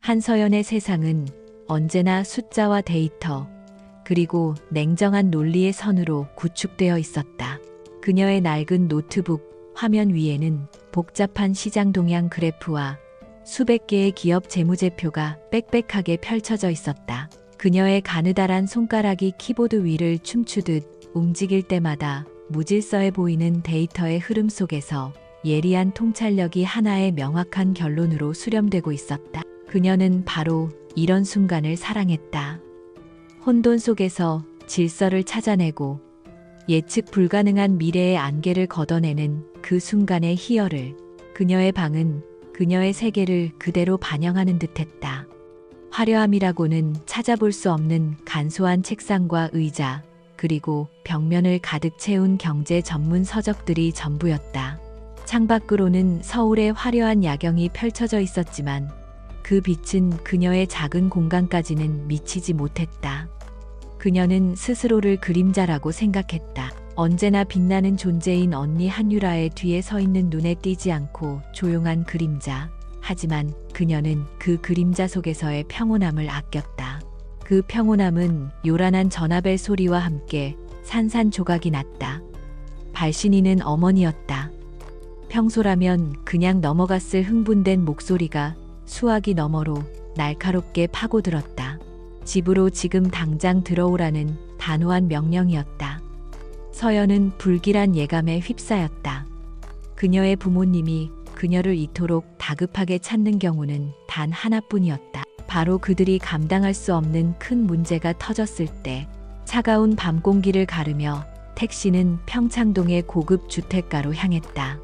한서연의 세상은 언제나 숫자와 데이터, 그리고 냉정한 논리의 선으로 구축되어 있었다. 그녀의 낡은 노트북 화면 위에는 복잡한 시장 동향 그래프와 수백 개의 기업 재무제표가 빽빽하게 펼쳐져 있었다. 그녀의 가느다란 손가락이 키보드 위를 춤추듯 움직일 때마다 무질서해 보이는 데이터의 흐름 속에서 예리한 통찰력이 하나의 명확한 결론으로 수렴되고 있었다. 그녀는 바로 이런 순간을 사랑했다. 혼돈 속에서 질서를 찾아내고 예측 불가능한 미래의 안개를 걷어내는 그 순간의 희열을. 그녀의 방은 그녀의 세계를 그대로 반영하는 듯했다. 화려함이라고는 찾아볼 수 없는 간소한 책상과 의자, 그리고 벽면을 가득 채운 경제 전문 서적들이 전부였다. 창밖으로는 서울의 화려한 야경이 펼쳐져 있었지만 그 빛은 그녀의 작은 공간까지는 미치지 못했다. 그녀는 스스로를 그림자라고 생각했다. 언제나 빛나는 존재인 언니 한유라의 뒤에 서 있는 눈에 띄지 않고 조용한 그림자. 하지만 그녀는 그 그림자 속에서의 평온함을 아꼈다. 그 평온함은 요란한 전화벨 소리와 함께 산산조각이 났다. 발신인은 어머니였다. 평소라면 그냥 넘어갔을 흥분된 목소리가 수화기 너머로 날카롭게 파고들었다. 집으로 지금 당장 들어오라는 단호한 명령이었다. 서연은 불길한 예감에 휩싸였다. 그녀의 부모님이 그녀를 이토록 다급하게 찾는 경우는 단 하나뿐이었다. 바로 그들이 감당할 수 없는 큰 문제가 터졌을 때. 차가운 밤 공기를 가르며 택시는 평창동의 고급 주택가로 향했다.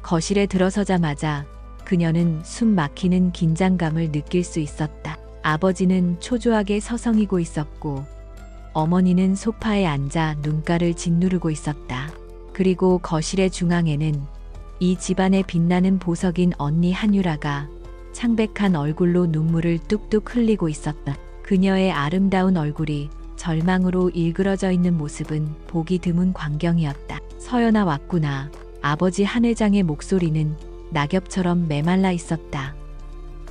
거실에 들어서자마자 그녀는 숨 막히는 긴장감을 느낄 수 있었다. 아버지는 초조하게 서성이고 있었고 어머니는 소파에 앉아 눈가를 짓누르고 있었다. 그리고 거실의 중앙에는 이 집안의 빛나는 보석인 언니 한유라가 창백한 얼굴로 눈물을 뚝뚝 흘리고 있었다. 그녀의 아름다운 얼굴이 절망으로 일그러져 있는 모습은 보기 드문 광경이었다. 서연아 왔구나. 아버지 한 회장의 목소리는 낙엽처럼 메말라 있었다.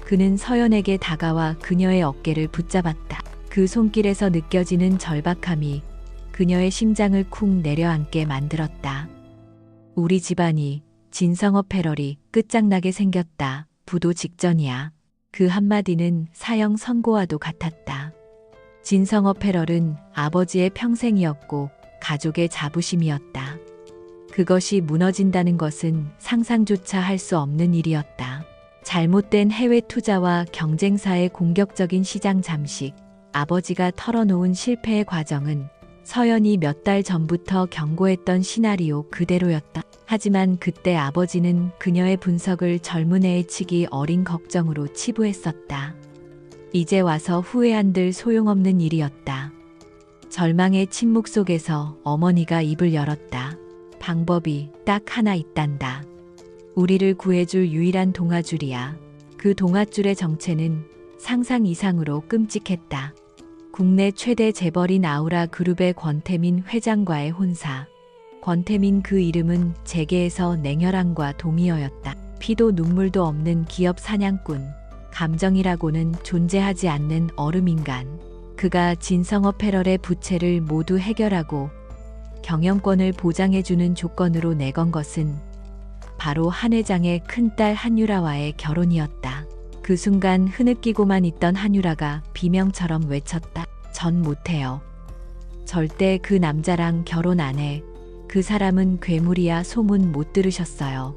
그는 서연에게 다가와 그녀의 어깨를 붙잡았다. 그 손길에서 느껴지는 절박함이 그녀의 심장을 쿵 내려앉게 만들었다. 우리 집안이 진성어 패러리 끝장나게 생겼다. 부도 직전이야. 그 한마디는 사형 선고와도 같았다. 진성어 패럴은 아버지의 평생이었고 가족의 자부심이었다. 그것이 무너진다는 것은 상상조차 할 수 없는 일이었다. 잘못된 해외 투자와 경쟁사의 공격적인 시장 잠식, 아버지가 털어놓은 실패의 과정은 서연이 몇 달 전부터 경고했던 시나리오 그대로였다. 하지만 그때 아버지는 그녀의 분석을 젊은 애의 치기 어린 걱정으로 치부했었다. 이제 와서 후회한들 소용없는 일이었다. 절망의 침묵 속에서 어머니가 입을 열었다. 방법이 딱 하나 있단다. 우리를 구해줄 유일한 동아줄이야. 그 동아줄의 정체는 상상 이상으로 끔찍했다. 국내 최대 재벌인 아우라 그룹의 권태민 회장과의 혼사. 권태민 그 이름은 재계에서 냉혈함과 동의어였다. 피도 눈물도 없는 기업 사냥꾼. 감정이라고는 존재하지 않는 얼음인간. 그가 진성어 패럴의 부채를 모두 해결하고 경영권을 보장해주는 조건으로 내건 것은 바로 한 회장의 큰딸 한유라와의 결혼이었다. 그 순간 흐느끼고만 있던 한유라가 비명처럼 외쳤다. 전 못해요. 절대 그 남자랑 결혼 안 해. 그 사람은 괴물이야. 소문 못 들으셨어요.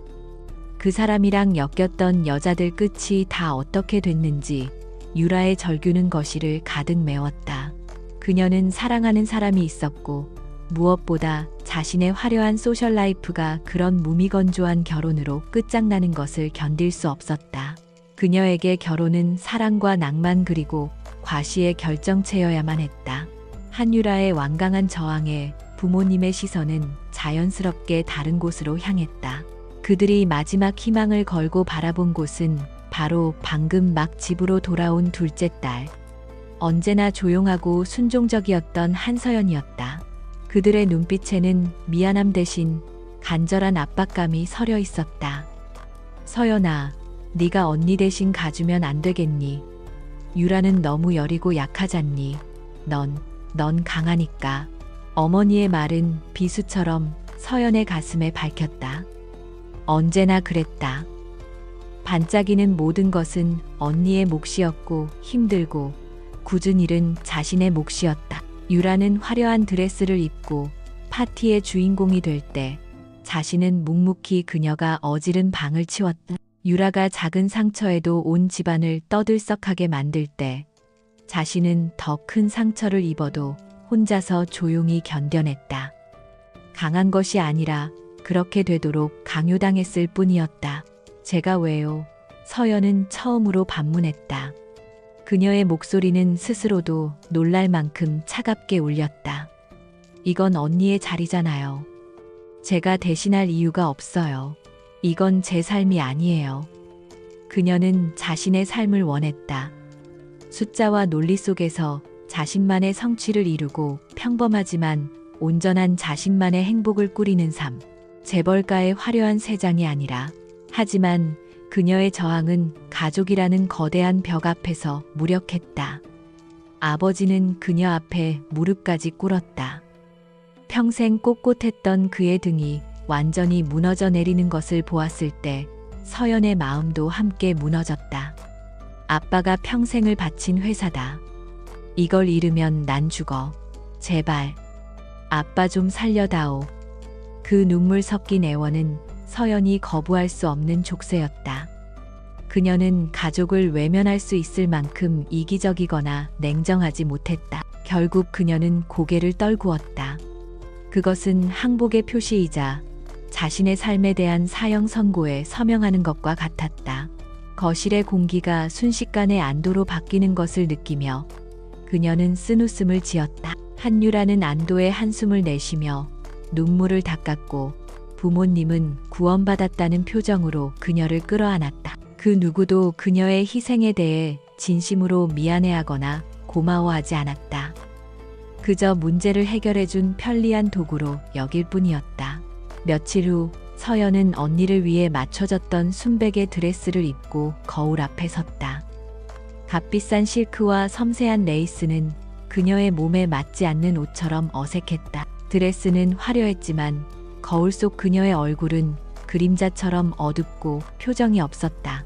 그 사람이랑 엮였던 여자들 끝이 다 어떻게 됐는지 유라의 절규는 거실을 가득 메웠다. 그녀는 사랑하는 사람이 있었고 무엇보다 자신의 화려한 소셜라이프가 그런 무미건조한 결혼으로 끝장나는 것을 견딜 수 없었다. 그녀에게 결혼은 사랑과 낭만 그리고 과시의 결정체여야만 했다. 한유라의 완강한 저항에 부모님의 시선은 자연스럽게 다른 곳으로 향했다. 그들이 마지막 희망을 걸고 바라본 곳은 바로 방금 막 집으로 돌아온 둘째 딸. 언제나 조용하고 순종적이었던 한서연이었다. 그들의 눈빛에는 미안함 대신 간절한 압박감이 서려 있었다. 서연아, 네가 언니 대신 가주면 안 되겠니? 유라는 너무 여리고 약하잖니. 넌 강하니까. 어머니의 말은 비수처럼 서연의 가슴에 밝혔다. 언제나 그랬다. 반짝이는 모든 것은 언니의 몫이었고 힘들고 굳은 일은 자신의 몫이었다. 유라는 화려한 드레스를 입고 파티의 주인공이 될 때 자신은 묵묵히 그녀가 어지른 방을 치웠다. 유라가 작은 상처에도 온 집안을 떠들썩하게 만들 때 자신은 더 큰 상처를 입어도 혼자서 조용히 견뎌냈다. 강한 것이 아니라 그렇게 되도록 강요당했을 뿐이었다. 제가 왜요? 서연은 처음으로 반문했다. 그녀의 목소리는 스스로도 놀랄 만큼 차갑게 울렸다. 이건 언니의 자리잖아요. 제가 대신할 이유가 없어요. 이건 제 삶이 아니에요. 그녀는 자신의 삶을 원했다. 숫자와 논리 속에서 자신만의 성취를 이루고 평범하지만 온전한 자신만의 행복을 꾸리는 삶. 재벌가의 화려한 세장이 아니라. 하지만 그녀의 저항은 가족이라는 거대한 벽 앞에서 무력했다. 아버지는 그녀 앞에 무릎까지 꿇었다. 평생 꼿꼿했던 그의 등이 완전히 무너져 내리는 것을 보았을 때 서연의 마음도 함께 무너졌다. 아빠가 평생을 바친 회사다. 이걸 잃으면 난 죽어. 제발. 아빠 좀 살려다오. 그 눈물 섞인 애원은 서연이 거부할 수 없는 족쇄였다. 그녀는 가족을 외면할 수 있을 만큼 이기적이거나 냉정하지 못했다. 결국 그녀는 고개를 떨구었다. 그것은 항복의 표시이자 자신의 삶에 대한 사형 선고에 서명하는 것과 같았다. 거실의 공기가 순식간에 안도로 바뀌는 것을 느끼며 그녀는 쓴웃음을 지었다. 한유라는 안도의 한숨을 내쉬며 눈물을 닦았고 부모님은 구원받았다는 표정으로 그녀를 끌어안았다. 그 누구도 그녀의 희생에 대해 진심으로 미안해하거나 고마워하지 않았다. 그저 문제를 해결해준 편리한 도구로 여길 뿐이었다. 며칠 후 서연은 언니를 위해 맞춰졌던 순백의 드레스를 입고 거울 앞에 섰다. 값비싼 실크와 섬세한 레이스는 그녀의 몸에 맞지 않는 옷처럼 어색했다. 드레스는 화려했지만 거울 속 그녀의 얼굴은 그림자처럼 어둡고 표정이 없었다.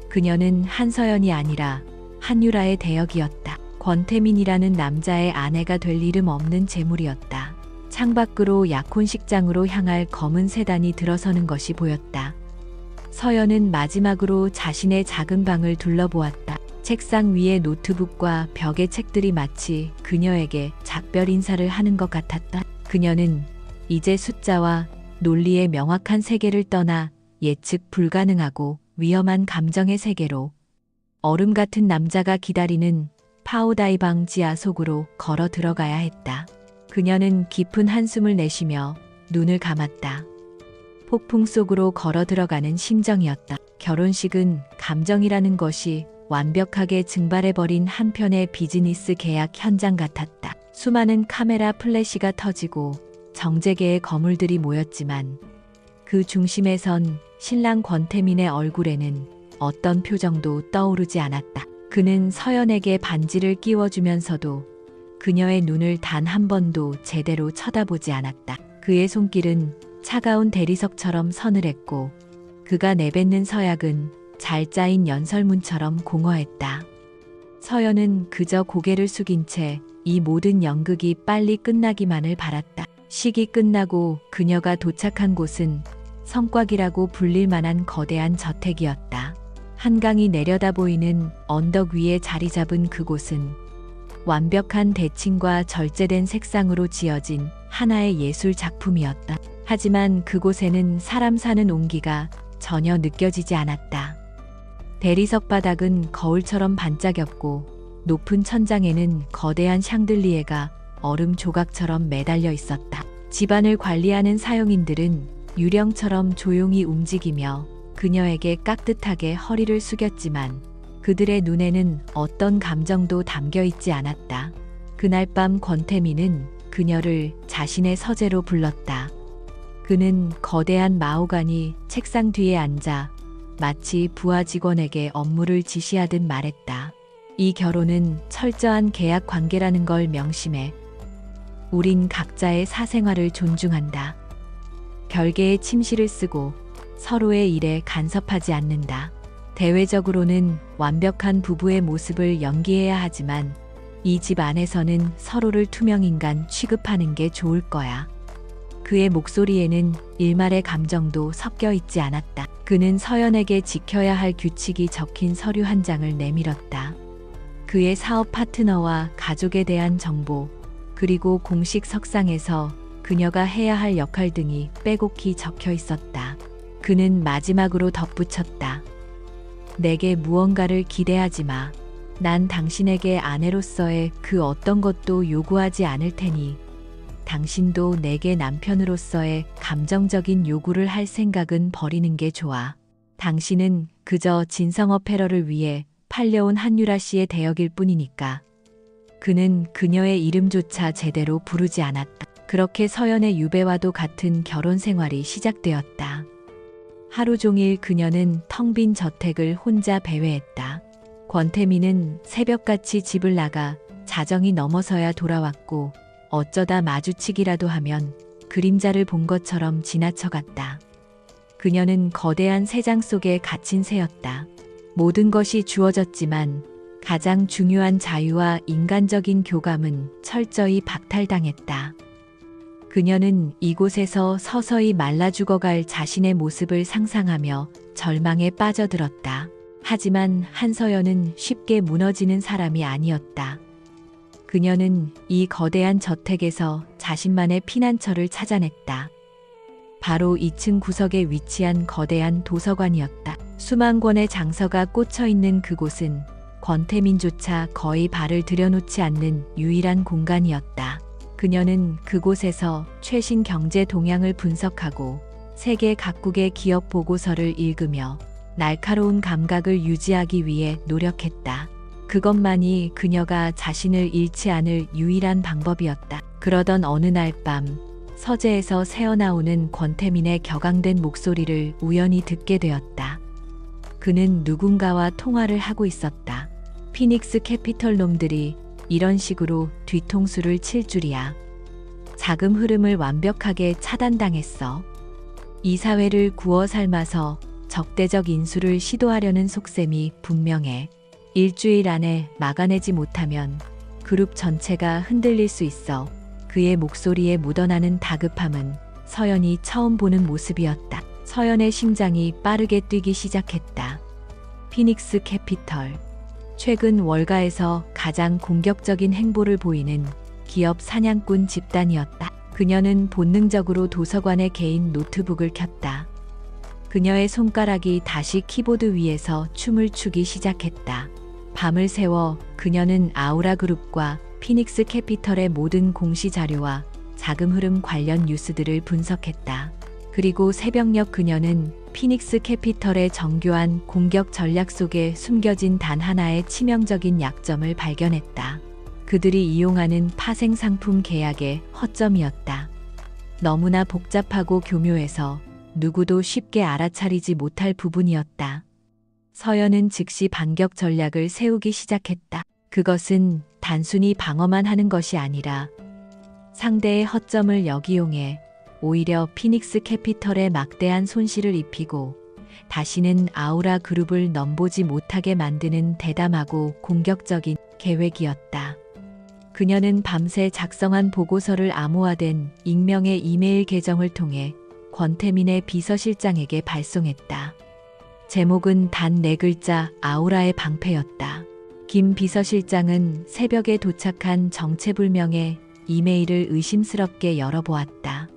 그녀는 한서연이 아니라 한유라의 대역이었다. 권태민이라는 남자의 아내가 될 이름 없는 재물이었다. 창밖으로 약혼식장으로 향할 검은 세단이 들어서는 것이 보였다. 서연은 마지막으로 자신의 작은 방을 둘러보았다. 책상 위의 노트북과 벽의 책들이 마치 그녀에게 작별 인사를 하는 것 같았다. 그녀는 이제 숫자와 논리의 명확한 세계를 떠나 예측 불가능하고 위험한 감정의 세계로 얼음 같은 남자가 기다리는 파오다이방 지하 속으로 걸어 들어가야 했다. 그녀는 깊은 한숨을 내쉬며 눈을 감았다. 폭풍 속으로 걸어 들어가는 심정이었다. 결혼식은 감정이라는 것이 완벽하게 증발해버린 한편의 비즈니스 계약 현장 같았다. 수많은 카메라 플래시가 터지고 정재계의 거물들이 모였지만 그 중심에선 신랑 권태민의 얼굴에는 어떤 표정도 떠오르지 않았다. 그는 서연에게 반지를 끼워주면서도 그녀의 눈을 단 한 번도 제대로 쳐다보지 않았다. 그의 손길은 차가운 대리석처럼 서늘했고 그가 내뱉는 서약은 잘 짜인 연설문처럼 공허했다. 서연은 그저 고개를 숙인 채 이 모든 연극이 빨리 끝나기만을 바랐다. 식이 끝나고 그녀가 도착한 곳은 성곽이라고 불릴 만한 거대한 저택이었다. 한강이 내려다 보이는 언덕 위에 자리 잡은 그곳은 완벽한 대칭과 절제된 색상으로 지어진 하나의 예술 작품이었다. 하지만 그곳에는 사람 사는 온기가 전혀 느껴지지 않았다. 대리석 바닥은 거울처럼 반짝였고 높은 천장에는 거대한 샹들리에가 얼음 조각처럼 매달려 있었다. 집안을 관리하는 사용인들은 유령처럼 조용히 움직이며 그녀에게 깍듯하게 허리를 숙였지만 그들의 눈에는 어떤 감정도 담겨 있지 않았다. 그날 밤 권태민은 그녀를 자신의 서재로 불렀다. 그는 거대한 마호가니 책상 뒤에 앉아 마치 부하 직원에게 업무를 지시하듯 말했다. 이 결혼은 철저한 계약 관계라는 걸 명심해. 우린 각자의 사생활을 존중한다. 별개의 침실을 쓰고 서로의 일에 간섭하지 않는다. 대외적으로는 완벽한 부부의 모습을 연기해야 하지만 이 집 안에서는 서로를 투명인간 취급하는 게 좋을 거야. 그의 목소리에는 일말의 감정도 섞여 있지 않았다. 그는 서연에게 지켜야 할 규칙이 적힌 서류 한 장을 내밀었다. 그의 사업 파트너와 가족에 대한 정보, 그리고 공식 석상에서 그녀가 해야 할 역할 등이 빼곡히 적혀 있었다. 그는 마지막으로 덧붙였다. 내게 무언가를 기대하지 마. 난 당신에게 아내로서의 그 어떤 것도 요구하지 않을 테니 당신도 내게 남편으로서의 감정적인 요구를 할 생각은 버리는 게 좋아. 당신은 그저 진성어 패러를 위해 팔려온 한유라 씨의 대역일 뿐이니까. 그는 그녀의 이름조차 제대로 부르지 않았다. 그렇게 서연의 유배와도 같은 결혼 생활이 시작되었다. 하루 종일 그녀는 텅 빈 저택을 혼자 배회했다. 권태민은 새벽같이 집을 나가 자정이 넘어서야 돌아왔고 어쩌다 마주치기라도 하면 그림자를 본 것처럼 지나쳐갔다. 그녀는 거대한 새장 속에 갇힌 새였다. 모든 것이 주어졌지만 가장 중요한 자유와 인간적인 교감은 철저히 박탈당했다. 그녀는 이곳에서 서서히 말라 죽어갈 자신의 모습을 상상하며 절망에 빠져들었다. 하지만 한서연은 쉽게 무너지는 사람이 아니었다. 그녀는 이 거대한 저택에서 자신만의 피난처를 찾아냈다. 바로 2층 구석에 위치한 거대한 도서관이었다. 수만 권의 장서가 꽂혀 있는 그곳은 권태민조차 거의 발을 들여놓지 않는 유일한 공간이었다. 그녀는 그곳에서 최신 경제 동향을 분석하고 세계 각국의 기업 보고서를 읽으며 날카로운 감각을 유지하기 위해 노력했다. 그것만이 그녀가 자신을 잃지 않을 유일한 방법이었다. 그러던 어느 날 밤, 서재에서 새어나오는 권태민의 격앙된 목소리를 우연히 듣게 되었다. 그는 누군가와 통화를 하고 있었다. 피닉스 캐피털 놈들이 이런 식으로 뒤통수를 칠 줄이야. 자금 흐름을 완벽하게 차단당했어. 이사회를 구워 삶아서 적대적 인수를 시도하려는 속셈이 분명해. 일주일 안에 막아내지 못하면 그룹 전체가 흔들릴 수 있어. 그의 목소리에 묻어나는 다급함은 서연이 처음 보는 모습이었다. 서연의 심장이 빠르게 뛰기 시작했다. 피닉스 캐피털. 최근 월가에서 가장 공격적인 행보를 보이는 기업 사냥꾼 집단이었다. 그녀는 본능적으로 도서관의 개인 노트북을 켰다. 그녀의 손가락이 다시 키보드 위에서 춤을 추기 시작했다. 밤을 새워 그녀는 아우라 그룹과 피닉스 캐피털의 모든 공시 자료와 자금 흐름 관련 뉴스들을 분석했다. 그리고 새벽녘 그녀는 피닉스 캐피털의 정교한 공격 전략 속에 숨겨진 단 하나의 치명적인 약점을 발견했다. 그들이 이용하는 파생 상품 계약의 허점이었다. 너무나 복잡하고 교묘해서 누구도 쉽게 알아차리지 못할 부분이었다. 서연은 즉시 반격 전략을 세우기 시작했다. 그것은 단순히 방어만 하는 것이 아니라 상대의 허점을 역이용해 오히려 피닉스 캐피털에 막대한 손실을 입히고 다시는 아우라 그룹을 넘보지 못하게 만드는 대담하고 공격적인 계획이었다. 그녀는 밤새 작성한 보고서를 암호화된 익명의 이메일 계정을 통해 권태민의 비서실장에게 발송했다. 제목은 단 4글자 아우라의 방패였다. 김 비서실장은 새벽에 도착한 정체불명의 이메일을 의심스럽게 열어보았다.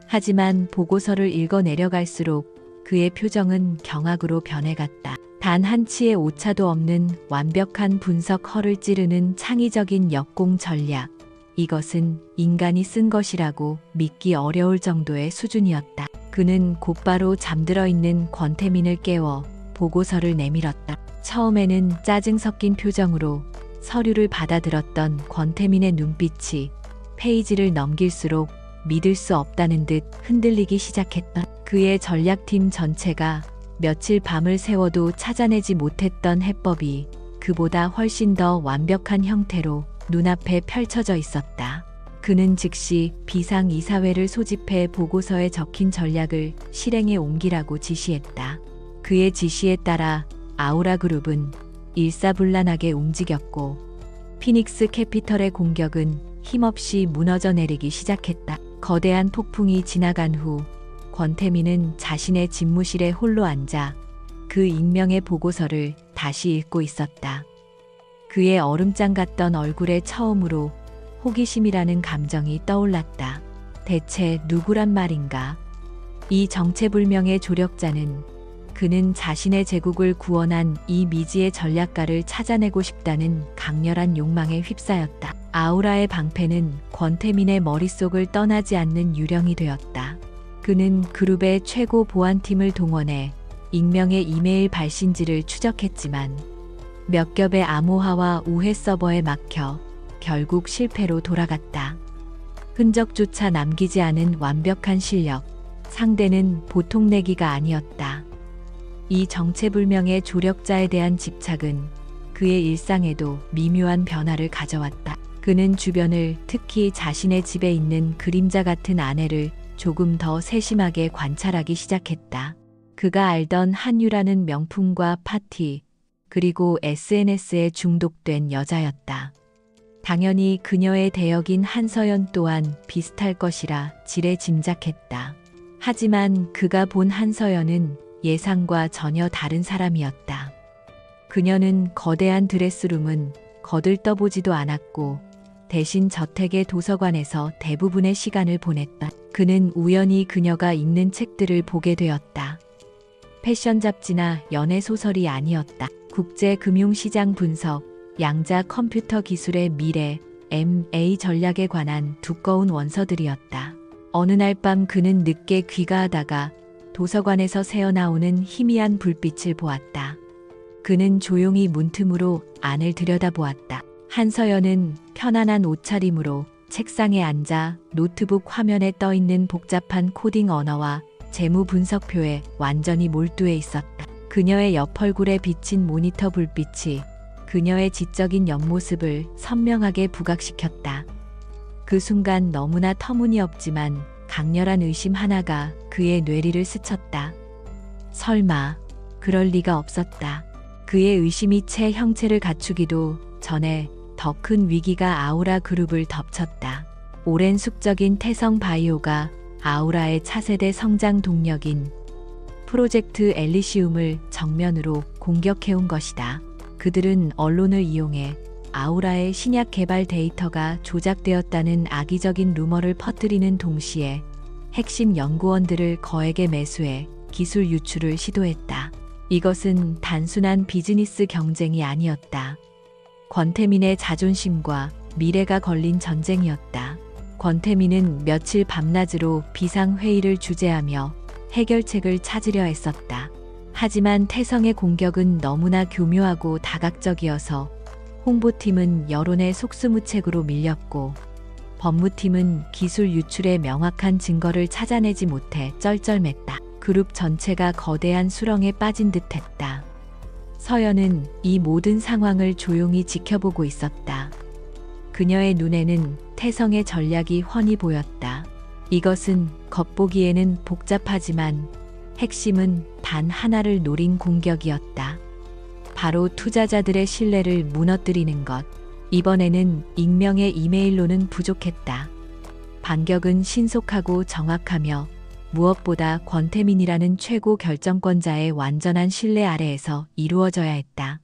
하지만 보고서를 읽어 내려갈수록 그의 표정은 경악으로 변해갔다. 단 한치의 오차도 없는 완벽한 분석 허를 찌르는 창의적인 역공 전략. 이것은 인간이 쓴 것이라고 믿기 어려울 정도의 수준이었다. 그는 곧바로 잠들어 있는 권태민을 깨워 보고서를 내밀었다. 처음에는 짜증 섞인 표정으로 서류를 받아들었던 권태민의 눈빛이 페이지를 넘길수록 믿을 수 없다는 듯 흔들리기 시작했다. 그의 전략팀 전체가 며칠 밤을 새워도 찾아내지 못했던 해법이 그보다 훨씬 더 완벽한 형태로 눈앞에 펼쳐져 있었다. 그는 즉시 비상이사회를 소집해 보고서에 적힌 전략을 실행에 옮기라고 지시했다. 그의 지시에 따라 아우라 그룹은 일사불란하게 움직였고 피닉스 캐피털의 공격은 힘없이 무너져 내리기 시작했다. 거대한 폭풍이 지나간 후 권태민은 자신의 집무실에 홀로 앉아 그 익명의 보고서를 다시 읽고 있었다. 그의 얼음장 같던 얼굴에 처음으로 호기심이라는 감정이 떠올랐다. 대체 누구란 말인가? 이 정체불명의 조력자는 그는 자신의 제국을 구원한 이 미지의 전략가를 찾아내고 싶다는 강렬한 욕망에 휩싸였다. 아우라의 방패는 권태민의 머릿속을 떠나지 않는 유령이 되었다. 그는 그룹의 최고 보안팀을 동원해 익명의 이메일 발신지를 추적했지만 몇 겹의 암호화와 우회 서버에 막혀 결국 실패로 돌아갔다. 흔적조차 남기지 않은 완벽한 실력, 상대는 보통 내기가 아니었다. 이 정체불명의 조력자에 대한 집착은 그의 일상에도 미묘한 변화를 가져왔다. 그는 주변을, 특히 자신의 집에 있는 그림자 같은 아내를 조금 더 세심하게 관찰하기 시작했다. 그가 알던 한유라는 명품과 파티, 그리고 SNS에 중독된 여자였다. 당연히 그녀의 대역인 한서연 또한 비슷할 것이라 지레 짐작했다. 하지만 그가 본 한서연은 예상과 전혀 다른 사람이었다. 그녀는 거대한 드레스룸은 거들떠보지도 않았고 대신 저택의 도서관에서 대부분의 시간을 보냈다. 그는 우연히 그녀가 읽는 책들을 보게 되었다. 패션 잡지나 연애 소설이 아니었다. 국제금융시장 분석, 양자 컴퓨터 기술의 미래, M&A 전략에 관한 두꺼운 원서들이었다. 어느 날 밤 그는 늦게 귀가하다가 도서관에서 새어나오는 희미한 불빛을 보았다. 그는 조용히 문틈으로 안을 들여다보았다. 한서연은 편안한 옷차림으로 책상에 앉아 노트북 화면에 떠있는 복잡한 코딩 언어와 재무 분석표에 완전히 몰두해 있었다. 그녀의 옆얼굴에 비친 모니터 불빛이 그녀의 지적인 옆모습을 선명하게 부각시켰다. 그 순간 너무나 터무니없지만 강렬한 의심 하나가 그의 뇌리를 스쳤다. 설마 그럴 리가 없었다. 그의 의심이 채 형체를 갖추기도 전에 더 큰 위기가 아우라 그룹을 덮쳤다. 오랜 숙적인 태성 바이오가 아우라의 차세대 성장 동력인 프로젝트 엘리시움을 정면으로 공격해온 것이다. 그들은 언론을 이용해 아우라의 신약 개발 데이터가 조작되었다는 악의적인 루머를 퍼뜨리는 동시에 핵심 연구원들을 거액에 매수해 기술 유출을 시도했다. 이것은 단순한 비즈니스 경쟁이 아니었다. 권태민의 자존심과 미래가 걸린 전쟁이었다. 권태민은 며칠 밤낮으로 비상회의를 주재하며 해결책을 찾으려 했었다. 하지만 태성의 공격은 너무나 교묘하고 다각적이어서 홍보팀은 여론의 속수무책으로 밀렸고 법무팀은 기술 유출의 명확한 증거를 찾아내지 못해 쩔쩔맸다. 그룹 전체가 거대한 수렁에 빠진 듯했다. 서연은 이 모든 상황을 조용히 지켜보고 있었다. 그녀의 눈에는 태성의 전략이 훤히 보였다. 이것은 겉보기에는 복잡하지만 핵심은 단 하나를 노린 공격이었다. 바로 투자자들의 신뢰를 무너뜨리는 것. 이번에는 익명의 이메일로는 부족했다. 반격은 신속하고 정확하며 무엇보다 권태민이라는 최고 결정권자의 완전한 신뢰 아래에서 이루어져야 했다.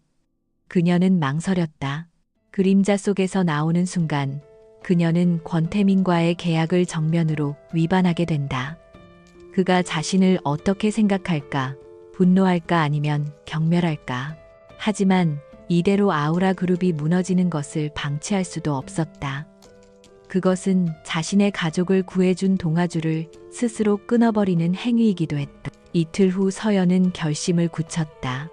그녀는 망설였다. 그림자 속에서 나오는 순간 그녀는 권태민과의 계약을 정면으로 위반하게 된다. 그가 자신을 어떻게 생각할까? 분노할까 아니면 경멸할까? 하지만 이대로 아우라 그룹이 무너지는 것을 방치할 수도 없었다. 그것은 자신의 가족을 구해준 동아줄을 스스로 끊어버리는 행위이기도 했다. 이틀 후 서연은 결심을 굳혔다.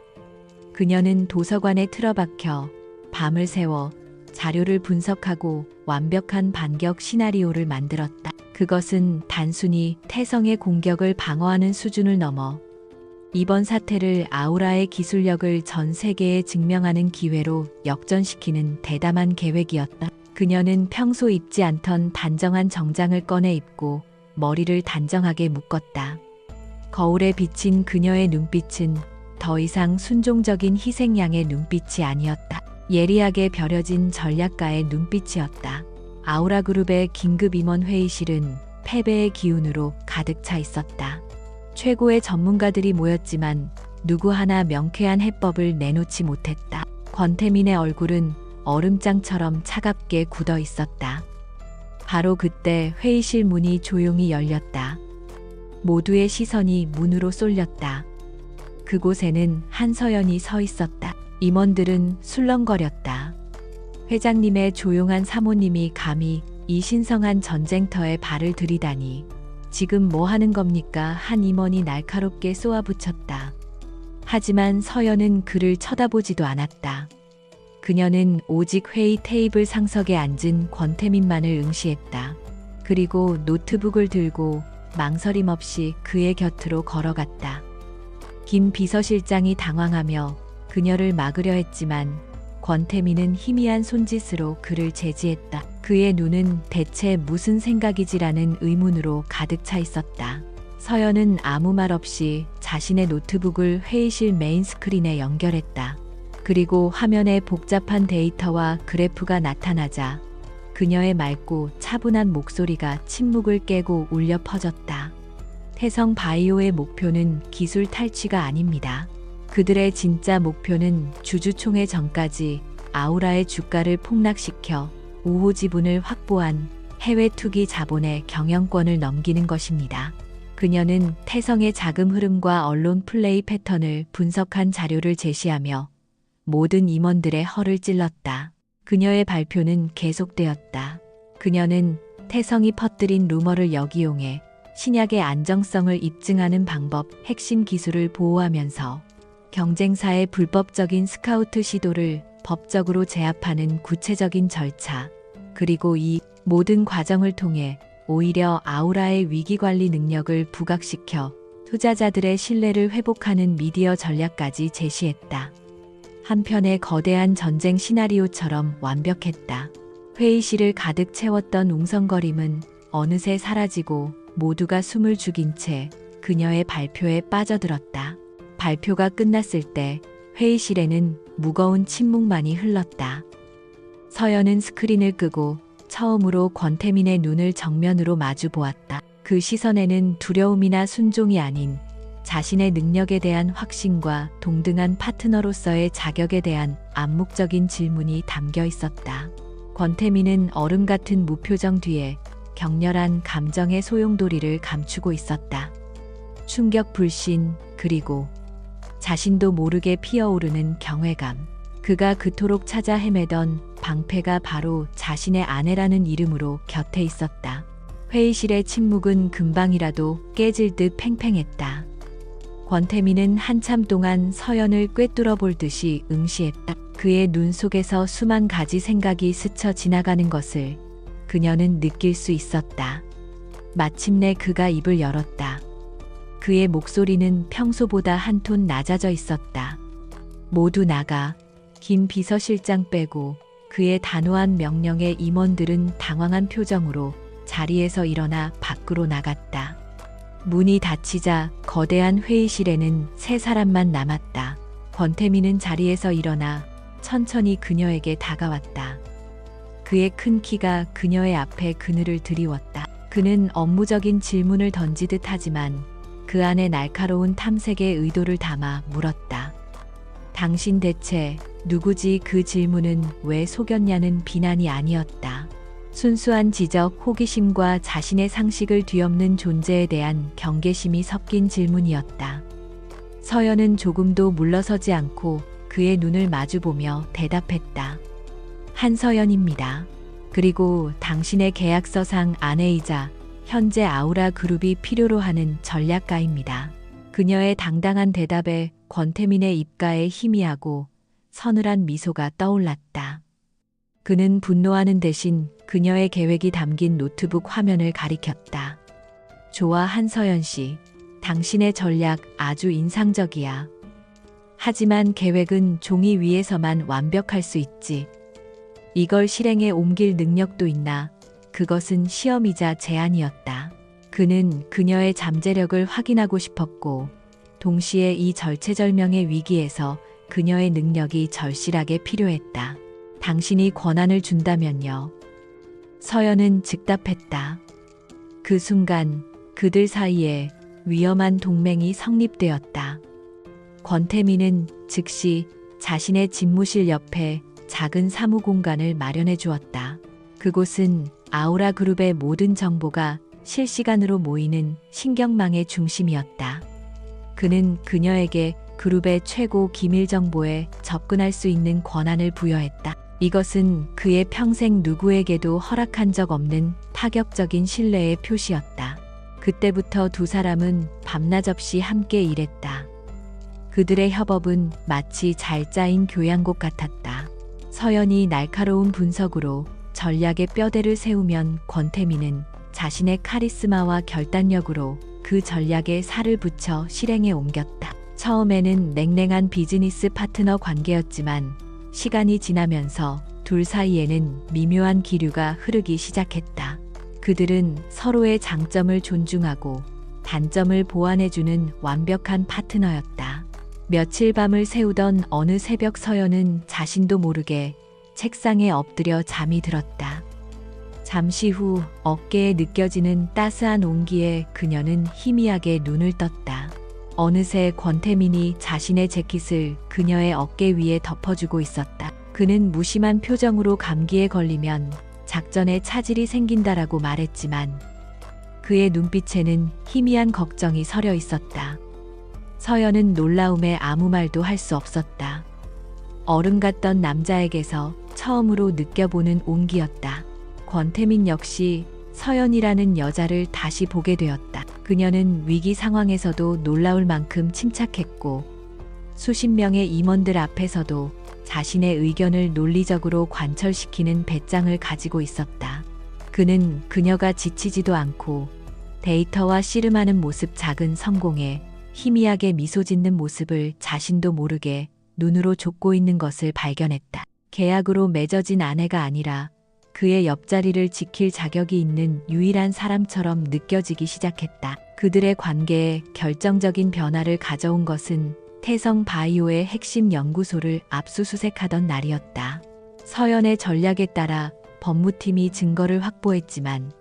그녀는 도서관에 틀어박혀 밤을 새워 자료를 분석하고 완벽한 반격 시나리오를 만들었다. 그것은 단순히 태성의 공격을 방어하는 수준을 넘어 이번 사태를 아우라의 기술력을 전 세계에 증명하는 기회로 역전시키는 대담한 계획이었다. 그녀는 평소 입지 않던 단정한 정장을 꺼내 입고 머리를 단정하게 묶었다. 거울에 비친 그녀의 눈빛은 더 이상 순종적인 희생양의 눈빛이 아니었다. 예리하게 벼려진 전략가의 눈빛이었다. 아우라 그룹의 긴급 임원 회의실은 패배의 기운으로 가득 차 있었다. 최고의 전문가들이 모였지만 누구 하나 명쾌한 해법을 내놓지 못했다. 권태민의 얼굴은 얼음장처럼 차갑게 굳어 있었다. 바로 그때 회의실 문이 조용히 열렸다. 모두의 시선이 문으로 쏠렸다. 그곳에는 한서연이 서 있었다. 임원들은 술렁거렸다. 회장님의 조용한 사모님이 감히 이 신성한 전쟁터에 발을 들이다니. 지금 뭐 하는 겁니까? 한 임원이 날카롭게 쏘아붙였다. 하지만 서연은 그를 쳐다보지도 않았다. 그녀는 오직 회의 테이블 상석에 앉은 권태민만을 응시했다. 그리고 노트북을 들고 망설임 없이 그의 곁으로 걸어갔다. 김 비서실장이 당황하며 그녀를 막으려 했지만 권태민은 희미한 손짓으로 그를 제지했다. 그의 눈은 대체 무슨 생각이지라는 의문으로 가득 차 있었다. 서연은 아무 말 없이 자신의 노트북을 회의실 메인 스크린에 연결했다. 그리고 화면에 복잡한 데이터와 그래프가 나타나자 그녀의 맑고 차분한 목소리가 침묵을 깨고 울려 퍼졌다. 태성 바이오의 목표는 기술 탈취가 아닙니다. 그들의 진짜 목표는 주주총회 전까지 아우라의 주가를 폭락시켜 우호 지분을 확보한 해외 투기 자본의 경영권을 넘기는 것입니다. 그녀는 태성의 자금 흐름과 언론 플레이 패턴을 분석한 자료를 제시하며 모든 임원들의 허를 찔렀다. 그녀의 발표는 계속되었다. 그녀는 태성이 퍼뜨린 루머를 역이용해 신약의 안정성을 입증하는 방법, 핵심 기술을 보호하면서 경쟁사의 불법적인 스카우트 시도를 법적으로 제압하는 구체적인 절차, 그리고 이 모든 과정을 통해 오히려 아우라의 위기관리 능력을 부각시켜 투자자들의 신뢰를 회복하는 미디어 전략까지 제시했다. 한편의 거대한 전쟁 시나리오처럼 완벽했다. 회의실을 가득 채웠던 웅성거림은 어느새 사라지고 모두가 숨을 죽인 채 그녀의 발표에 빠져들었다. 발표가 끝났을 때 회의실에는 무거운 침묵만이 흘렀다. 서연은 스크린을 끄고 처음으로 권태민의 눈을 정면으로 마주 보았다. 그 시선에는 두려움이나 순종이 아닌 자신의 능력에 대한 확신과 동등한 파트너로서의 자격에 대한 암묵적인 질문이 담겨 있었다. 권태민은 얼음 같은 무표정 뒤에 격렬한 감정의 소용돌이를 감추고 있었다. 충격, 불신, 그리고 자신도 모르게 피어오르는 경외감. 그가 그토록 찾아 헤매던 방패가 바로 자신의 아내라는 이름으로 곁에 있었다. 회의실의 침묵은 금방이라도 깨질 듯 팽팽했다. 권태민은 한참 동안 서연을 꿰뚫어 볼 듯이 응시했다. 그의 눈 속에서 수만 가지 생각이 스쳐 지나가는 것을 그녀는 느낄 수 있었다. 마침내 그가 입을 열었다. 그의 목소리는 평소보다 한 톤 낮아져 있었다. 모두 나가. 김 비서실장 빼고 그의 단호한 명령에 임원들은 당황한 표정으로 자리에서 일어나 밖으로 나갔다. 문이 닫히자 거대한 회의실에는 세 사람만 남았다. 권태민은 자리에서 일어나 천천히 그녀에게 다가왔다. 그의 큰 키가 그녀의 앞에 그늘을 드리웠다. 그는 업무적인 질문을 던지듯 하지만 그 안에 날카로운 탐색의 의도를 담아 물었다. 당신 대체 누구지? 그 질문은 왜 속였냐는 비난이 아니었다. 순수한 지적, 호기심과 자신의 상식을 뒤엎는 존재에 대한 경계심이 섞인 질문이었다. 서연은 조금도 물러서지 않고 그의 눈을 마주보며 대답했다. 한서연입니다. 그리고 당신의 계약서상 아내이자 현재 아우라 그룹이 필요로 하는 전략가입니다. 그녀의 당당한 대답에 권태민의 입가에 희미하고 서늘한 미소가 떠올랐다. 그는 분노하는 대신 그녀의 계획이 담긴 노트북 화면을 가리켰다. 좋아, 한서연 씨. 당신의 전략 아주 인상적이야. 하지만 계획은 종이 위에서만 완벽할 수 있지. 이걸 실행에 옮길 능력도 있나? 그것은 시험이자 제안이었다. 그는 그녀의 잠재력을 확인하고 싶었고, 동시에 이 절체절명의 위기에서 그녀의 능력이 절실하게 필요했다. 당신이 권한을 준다면요. 서연은 즉답했다. 그 순간 그들 사이에 위험한 동맹이 성립되었다. 권태민은 즉시 자신의 집무실 옆에 작은 사무 공간을 마련해 주었다. 그곳은 아우라 그룹의 모든 정보가 실시간으로 모이는 신경망의 중심이었다. 그는 그녀에게 그룹의 최고 기밀 정보에 접근할 수 있는 권한을 부여했다. 이것은 그의 평생 누구에게도 허락한 적 없는 파격적인 신뢰의 표시였다. 그때부터 두 사람은 밤낮 없이 함께 일했다. 그들의 협업은 마치 잘 짜인 교향곡 같았다. 서연이 날카로운 분석으로 전략의 뼈대를 세우면 권태민은 자신의 카리스마와 결단력으로 그 전략에 살을 붙여 실행에 옮겼다. 처음에는 냉랭한 비즈니스 파트너 관계였지만 시간이 지나면서 둘 사이에는 미묘한 기류가 흐르기 시작했다. 그들은 서로의 장점을 존중하고 단점을 보완해주는 완벽한 파트너였다. 며칠 밤을 새우던 어느 새벽 서연은 자신도 모르게 책상에 엎드려 잠이 들었다. 잠시 후 어깨에 느껴지는 따스한 온기에 그녀는 희미하게 눈을 떴다. 어느새 권태민이 자신의 재킷을 그녀의 어깨 위에 덮어주고 있었다. 그는 무심한 표정으로 감기에 걸리면 작전에 차질이 생긴다라고 말했지만 그의 눈빛에는 희미한 걱정이 서려 있었다. 서연은 놀라움에 아무 말도 할 수 없었다. 얼음 같던 남자에게서 처음으로 느껴보는 온기였다. 권태민 역시 서연이라는 여자를 다시 보게 되었다. 그녀는 위기 상황에서도 놀라울 만큼 침착했고 수십 명의 임원들 앞에서도 자신의 의견을 논리적으로 관철시키는 배짱을 가지고 있었다. 그는 그녀가 지치지도 않고 데이터와 씨름하는 모습, 작은 성공에 희미하게 미소 짓는 모습을 자신도 모르게 눈으로 좇고 있는 것을 발견했다. 계약으로 맺어진 아내가 아니라 그의 옆자리를 지킬 자격이 있는 유일한 사람처럼 느껴지기 시작했다. 그들의 관계에 결정적인 변화를 가져온 것은 태성 바이오의 핵심 연구소를 압수수색하던 날이었다. 서연의 전략에 따라 법무팀이 증거를 확보했지만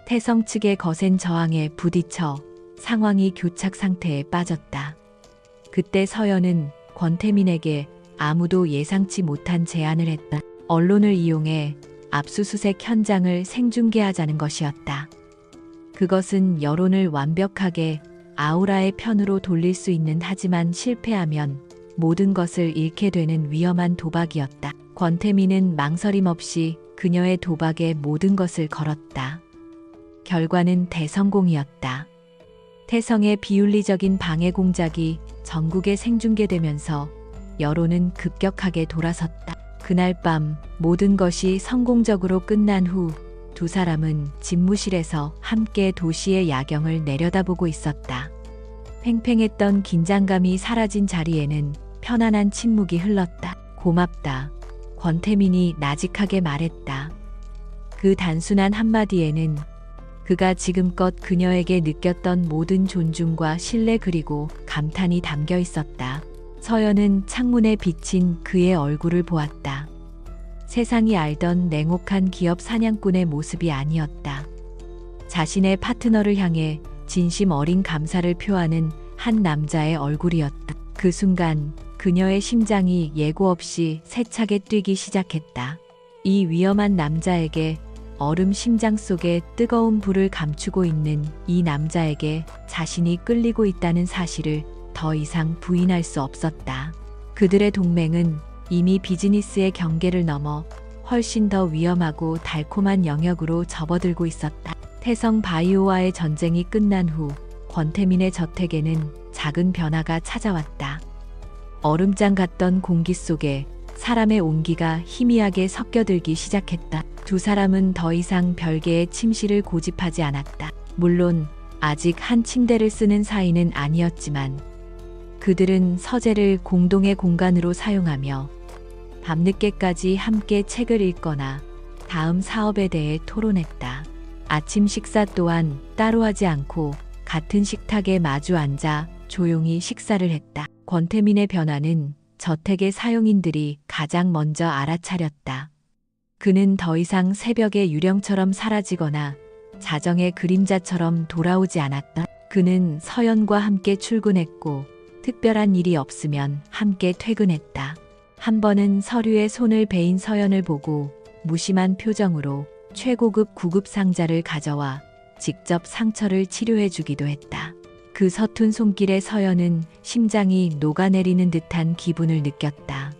태성 측의 거센 저항에 부딪혀 상황이 교착 상태에 빠졌다. 그때 서연은 권태민에게 아무도 예상치 못한 제안을 했다. 언론을 이용해 압수수색 현장을 생중계하자는 것이었다. 그것은 여론을 완벽하게 아우라의 편으로 돌릴 수 있는, 하지만 실패하면 모든 것을 잃게 되는 위험한 도박이었다. 권태민은 망설임 없이 그녀의 도박에 모든 것을 걸었다. 결과는 대성공이었다. 태성의 비윤리적인 방해 공작이 전국에 생중계되면서 여론은 급격하게 돌아섰다. 그날 밤 모든 것이 성공적으로 끝난 후 두 사람은 집무실에서 함께 도시의 야경을 내려다보고 있었다. 팽팽했던 긴장감이 사라진 자리에는 편안한 침묵이 흘렀다. 고맙다. 권태민이 나직하게 말했다. 그 단순한 한마디에는 그가 지금껏 그녀에게 느꼈던 모든 존중과 신뢰 그리고 감탄이 담겨 있었다. 서연은 창문에 비친 그의 얼굴을 보았다. 세상이 알던 냉혹한 기업 사냥꾼의 모습이 아니었다. 자신의 파트너를 향해 진심 어린 감사를 표하는 한 남자의 얼굴이었다. 그 순간 그녀의 심장이 예고 없이 세차게 뛰기 시작했다. 이 위험한 남자에게, 얼음 심장 속에 뜨거운 불을 감추고 있는 이 남자에게 자신이 끌리고 있다는 사실을 더 이상 부인할 수 없었다. 그들의 동맹은 이미 비즈니스의 경계를 넘어 훨씬 더 위험하고 달콤한 영역으로 접어들고 있었다. 태성 바이오와의 전쟁이 끝난 후 권태민의 저택에는 작은 변화가 찾아왔다. 얼음장 같던 공기 속에 사람의 온기가 희미하게 섞여들기 시작했다. 두 사람은 더 이상 별개의 침실을 고집하지 않았다. 물론 아직 한 침대를 쓰는 사이는 아니었지만 그들은 서재를 공동의 공간으로 사용하며 밤늦게까지 함께 책을 읽거나 다음 사업에 대해 토론했다. 아침 식사 또한 따로 하지 않고 같은 식탁에 마주 앉아 조용히 식사를 했다. 권태민의 변화는 저택의 사용인들이 가장 먼저 알아차렸다. 그는 더 이상 새벽의 유령처럼 사라지거나 자정의 그림자처럼 돌아오지 않았다. 그는 서연과 함께 출근했고 특별한 일이 없으면 함께 퇴근했다. 한 번은 서류에 손을 베인 서연을 보고 무심한 표정으로 최고급 구급 상자를 가져와 직접 상처를 치료해 주기도 했다. 그 서툰 손길에 서연은 심장이 녹아내리는 듯한 기분을 느꼈다.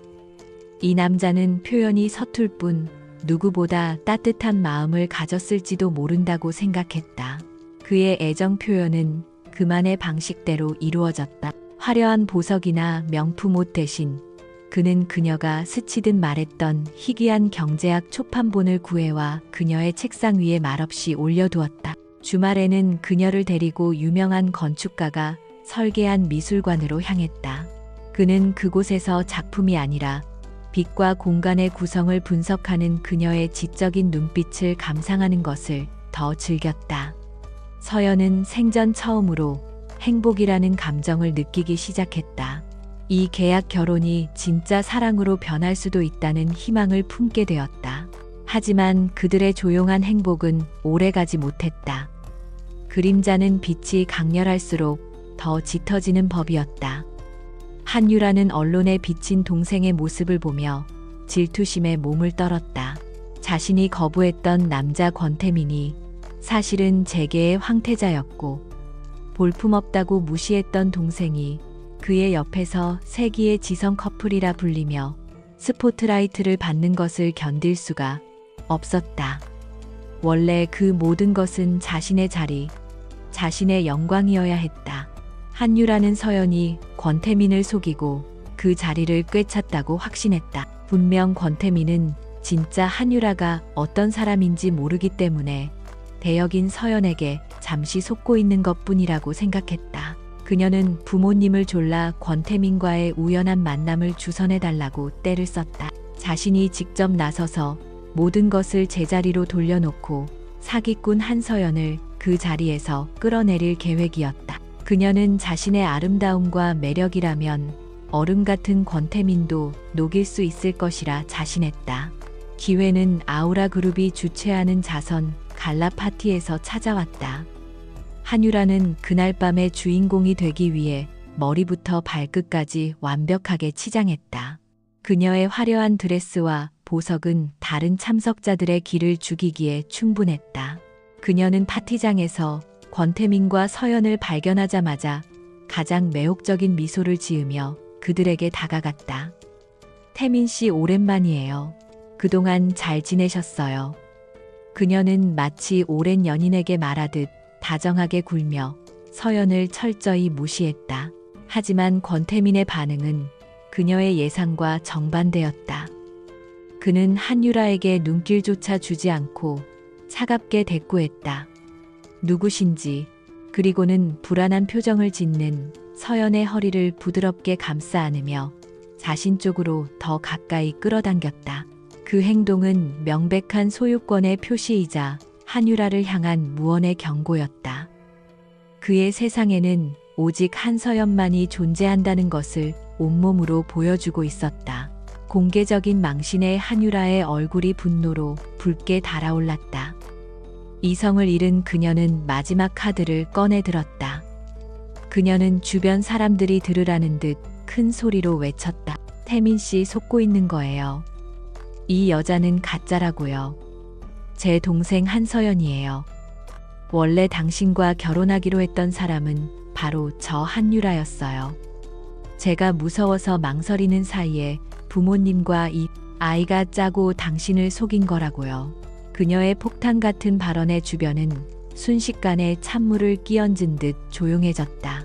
이 남자는 표현이 서툴 뿐 누구보다 따뜻한 마음을 가졌을지도 모른다고 생각했다. 그의 애정 표현은 그만의 방식대로 이루어졌다. 화려한 보석이나 명품 옷 대신 그는 그녀가 스치듯 말했던 희귀한 경제학 초판본을 구해와 그녀의 책상 위에 말없이 올려두었다. 주말에는 그녀를 데리고 유명한 건축가가 설계한 미술관으로 향했다. 그는 그곳에서 작품이 아니라 빛과 공간의 구성을 분석하는 그녀의 지적인 눈빛을 감상하는 것을 더 즐겼다. 서연은 생전 처음으로 행복이라는 감정을 느끼기 시작했다. 이 계약 결혼이 진짜 사랑으로 변할 수도 있다는 희망을 품게 되었다. 하지만 그들의 조용한 행복은 오래가지 못했다. 그림자는 빛이 강렬할수록 더 짙어지는 법이었다. 한유라는 언론에 비친 동생의 모습을 보며 질투심에 몸을 떨었다. 자신이 거부했던 남자 권태민이 사실은 재계의 황태자였고 볼품없다고 무시했던 동생이 그의 옆에서 세기의 지성 커플이라 불리며 스포트라이트를 받는 것을 견딜 수가 없었다. 원래 그 모든 것은 자신의 자리, 자신의 영광이어야 했다. 한유라는 서연이 권태민을 속이고 그 자리를 꿰찼다고 확신했다. 분명 권태민은 진짜 한유라가 어떤 사람인지 모르기 때문에 대역인 서연에게 잠시 속고 있는 것뿐이라고 생각했다. 그녀는 부모님을 졸라 권태민과의 우연한 만남을 주선해달라고 떼를 썼다. 자신이 직접 나서서 모든 것을 제자리로 돌려놓고 사기꾼 한서연을 그 자리에서 끌어내릴 계획이었다. 그녀는 자신의 아름다움과 매력이라면 얼음 같은 권태민도 녹일 수 있을 것이라 자신했다. 기회는 아우라 그룹이 주최하는 자선 갈라 파티에서 찾아왔다. 한유라는 그날 밤의 주인공이 되기 위해 머리부터 발끝까지 완벽하게 치장했다. 그녀의 화려한 드레스와 보석은 다른 참석자들의 기를 죽이기에 충분했다. 그녀는 파티장에서 권태민과 서연을 발견하자마자 가장 매혹적인 미소를 지으며 그들에게 다가갔다. 태민 씨 오랜만이에요. 그동안 잘 지내셨어요. 그녀는 마치 오랜 연인에게 말하듯 다정하게 굴며 서연을 철저히 무시했다. 하지만 권태민의 반응은 그녀의 예상과 정반대였다. 그는 한유라에게 눈길조차 주지 않고 차갑게 대꾸했다. 누구신지, 그리고는 불안한 표정을 짓는 서연의 허리를 부드럽게 감싸 안으며 자신 쪽으로 더 가까이 끌어당겼다. 그 행동은 명백한 소유권의 표시이자 한유라를 향한 무언의 경고였다. 그의 세상에는 오직 한서연만이 존재한다는 것을 온몸으로 보여주고 있었다. 공개적인 망신에 한유라의 얼굴이 분노로 붉게 달아올랐다. 이성을 잃은 그녀는 마지막 카드를 꺼내 들었다. 그녀는 주변 사람들이 들으라는 듯 큰 소리로 외쳤다. 태민 씨 속고 있는 거예요. 이 여자는 가짜라고요. 제 동생 한서연이에요. 원래 당신과 결혼하기로 했던 사람은 바로 저 한유라였어요. 제가 무서워서 망설이는 사이에 부모님과 이 아이가 짜고 당신을 속인 거라고요. 그녀의 폭탄 같은 발언의 주변은 순식간에 찬물을 끼얹은 듯 조용해졌다.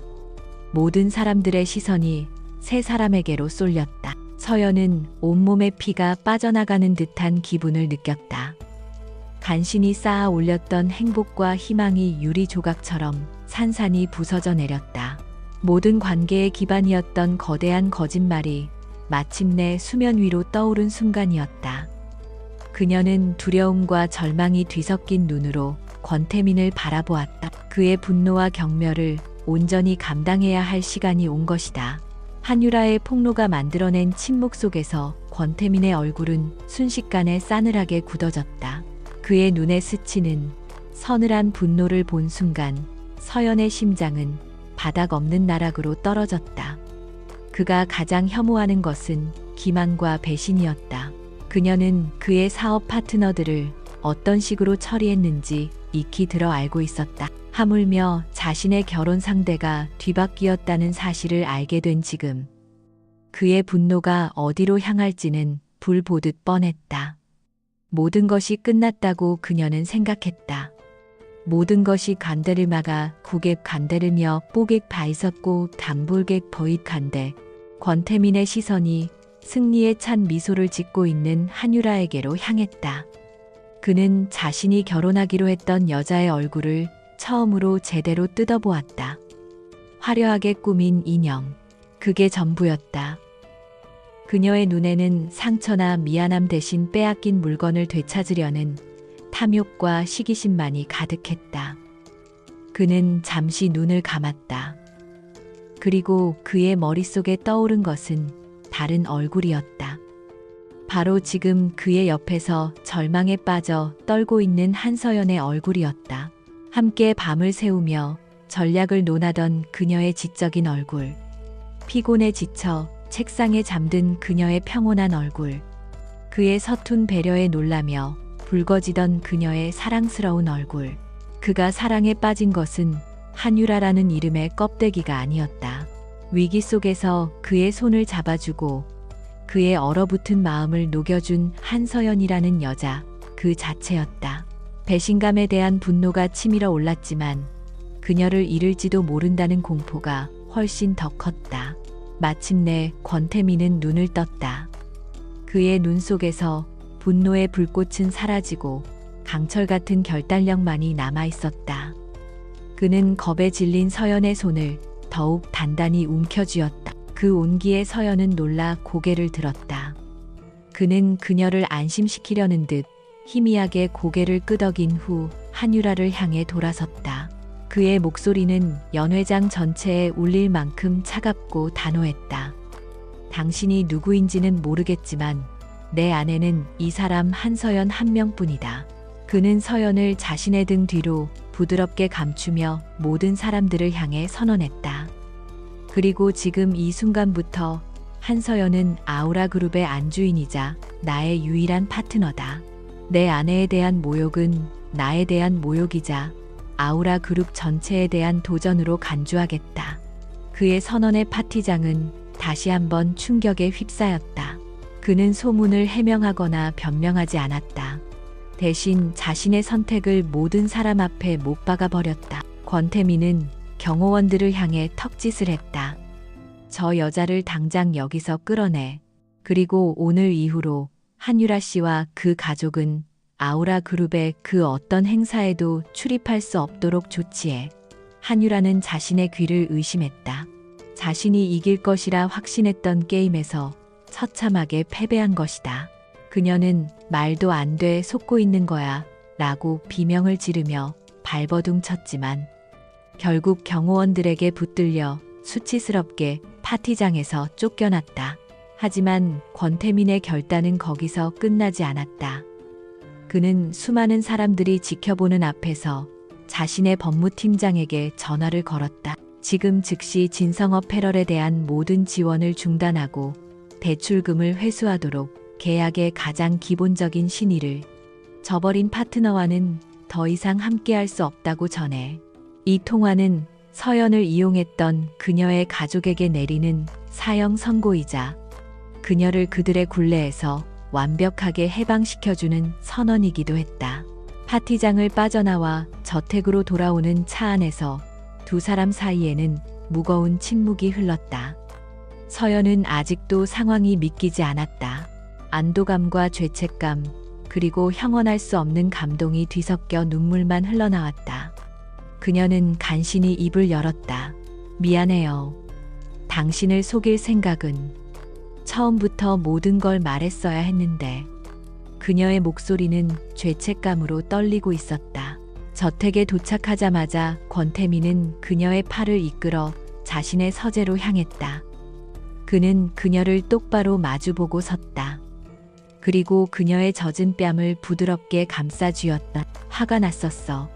모든 사람들의 시선이 세 사람에게로 쏠렸다. 서연은 온몸에 피가 빠져나가는 듯한 기분을 느꼈다. 간신히 쌓아 올렸던 행복과 희망이 유리 조각처럼 산산이 부서져 내렸다. 모든 관계의 기반이었던 거대한 거짓말이 마침내 수면 위로 떠오른 순간이었다. 그녀는 두려움과 절망이 뒤섞인 눈으로 권태민을 바라보았다. 그의 분노와 경멸을 온전히 감당해야 할 시간이 온 것이다. 한유라의 폭로가 만들어낸 침묵 속에서 권태민의 얼굴은 순식간에 싸늘하게 굳어졌다. 그의 눈에 스치는 서늘한 분노를 본 순간 서연의 심장은 바닥 없는 나락으로 떨어졌다. 그가 가장 혐오하는 것은 기만과 배신이었다. 그녀는 그의 사업 파트너들을 어떤 식으로 처리했는지 익히 들어 알고 있었다. 하물며 자신의 결혼 상대가 뒤바뀌었다는 사실을 알게 된 지금 그의 분노가 어디로 향할지는 불 보듯 뻔했다. 모든 것이 끝났다고 그녀는 생각했다. 모든 것이 간대를 막아 구객 간대르며 뽀객 바있었고 담불객 버잇 간대. 권태민의 시선이 승리에 찬 미소를 짓고 있는 한유라에게로 향했다. 그는 자신이 결혼하기로 했던 여자의 얼굴을 처음으로 제대로 뜯어보았다. 화려하게 꾸민 인형. 그게 전부였다. 그녀의 눈에는 상처나 미안함 대신 빼앗긴 물건을 되찾으려는 탐욕과 시기심만이 가득했다. 그는 잠시 눈을 감았다. 그리고 그의 머릿속에 떠오른 것은 다른 얼굴이었다. 바로 지금 그의 옆에서 절망에 빠져 떨고 있는 한서연의 얼굴이었다. 함께 밤을 새우며 전략을 논하던 그녀의 지적인 얼굴. 피곤에 지쳐 책상에 잠든 그녀의 평온한 얼굴. 그의 서툰 배려에 놀라며 붉어지던 그녀의 사랑스러운 얼굴. 그가 사랑에 빠진 것은 한유라라는 이름의 껍데기가 아니었다. 위기 속에서 그의 손을 잡아주고 그의 얼어붙은 마음을 녹여준 한서연이라는 여자 그 자체였다. 배신감에 대한 분노가 치밀어 올랐지만 그녀를 잃을지도 모른다는 공포가 훨씬 더 컸다. 마침내 권태민은 눈을 떴다. 그의 눈 속에서 분노의 불꽃은 사라지고 강철 같은 결단력만이 남아있었다. 그는 겁에 질린 서연의 손을 더욱 단단히 움켜쥐었다. 그 온기에 서연은 놀라 고개를 들었다. 그는 그녀를 안심시키려는 듯 희미하게 고개를 끄덕인 후 한유라를 향해 돌아섰다. 그의 목소리는 연회장 전체에 울릴 만큼 차갑고 단호했다. 당신이 누구인지는 모르겠지만 내 아내는 이 사람 한서연 한 명뿐이다. 그는 서연을 자신의 등 뒤로 부드럽게 감추며 모든 사람들을 향해 선언했다. 그리고 지금 이 순간부터 한서연은 아우라 그룹의 안주인이자 나의 유일한 파트너다. 내 아내에 대한 모욕은 나에 대한 모욕이자 아우라 그룹 전체에 대한 도전으로 간주하겠다. 그의 선언의 파티장은 다시 한번 충격에 휩싸였다. 그는 소문을 해명하거나 변명하지 않았다. 대신 자신의 선택을 모든 사람 앞에 못 박아 버렸다. 권태민은 경호원들을 향해 턱짓을 했다. 저 여자를 당장 여기서 끌어내. 그리고 오늘 이후로 한유라 씨와 그 가족은 아우라 그룹의 그 어떤 행사에도 출입할 수 없도록 조치해. 한유라는 자신의 귀를 의심했다. 자신이 이길 것이라 확신했던 게임에서 처참하게 패배한 것이다. 그녀는 말도 안 돼 속고 있는 거야 라고 비명을 지르며 발버둥 쳤지만 결국 경호원들에게 붙들려 수치스럽게 파티장에서 쫓겨났다. 하지만 권태민의 결단은 거기서 끝나지 않았다. 그는 수많은 사람들이 지켜보는 앞에서 자신의 법무팀장에게 전화를 걸었다. 지금 즉시 진성업 패럴에 대한 모든 지원을 중단하고 대출금을 회수하도록 계약의 가장 기본적인 신의를 저버린 파트너와는 더 이상 함께할 수 없다고 전해. 이 통화는 서연을 이용했던 그녀의 가족에게 내리는 사형 선고이자 그녀를 그들의 굴레에서 완벽하게 해방시켜주는 선언이기도 했다. 파티장을 빠져나와 저택으로 돌아오는 차 안에서 두 사람 사이에는 무거운 침묵이 흘렀다. 서연은 아직도 상황이 믿기지 않았다. 안도감과 죄책감, 그리고 형언할 수 없는 감동이 뒤섞여 눈물만 흘러나왔다. 그녀는 간신히 입을 열었다. 미안해요. 당신을 속일 생각은 처음부터 모든 걸 말했어야 했는데. 그녀의 목소리는 죄책감으로 떨리고 있었다. 저택에 도착하자마자 권태민은 그녀의 팔을 이끌어 자신의 서재로 향했다. 그는 그녀를 똑바로 마주보고 섰다. 그리고 그녀의 젖은 뺨을 부드럽게 감싸 쥐었다. 화가 났었어.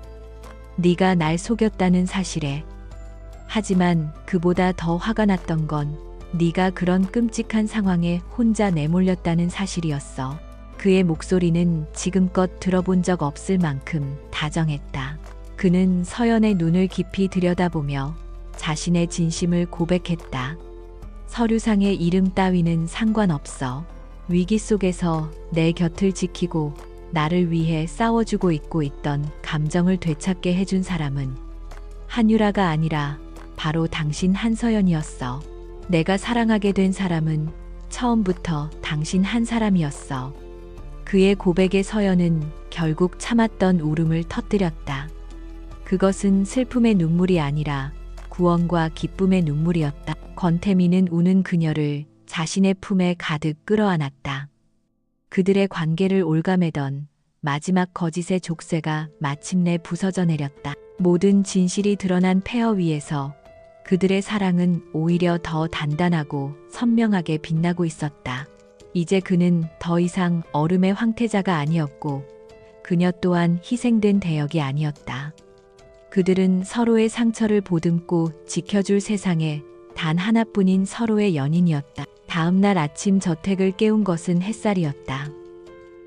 네가 날 속였다는 사실에. 하지만 그보다 더 화가 났던 건 네가 그런 끔찍한 상황에 혼자 내몰렸다는 사실이었어. 그의 목소리는 지금껏 들어본 적 없을 만큼 다정했다. 그는 서연의 눈을 깊이 들여다보며 자신의 진심을 고백했다. 서류상의 이름 따위는 상관없어. 위기 속에서 내 곁을 지키고 나를 위해 싸워주고 있던 감정을 되찾게 해준 사람은 한유라가 아니라 바로 당신 한서연이었어. 내가 사랑하게 된 사람은 처음부터 당신 한 사람이었어. 그의 고백에 서연은 결국 참았던 울음을 터뜨렸다. 그것은 슬픔의 눈물이 아니라 구원과 기쁨의 눈물이었다. 권태민은 우는 그녀를 자신의 품에 가득 끌어안았다. 그들의 관계를 올가매던 마지막 거짓의 족쇄가 마침내 부서져 내렸다. 모든 진실이 드러난 폐허 위에서 그들의 사랑은 오히려 더 단단하고 선명하게 빛나고 있었다. 이제 그는 더 이상 얼음의 황태자가 아니었고 그녀 또한 희생된 대역이 아니었다. 그들은 서로의 상처를 보듬고 지켜줄 세상에 단 하나뿐인 서로의 연인이었다. 다음 날 아침 저택을 깨운 것은 햇살이었다.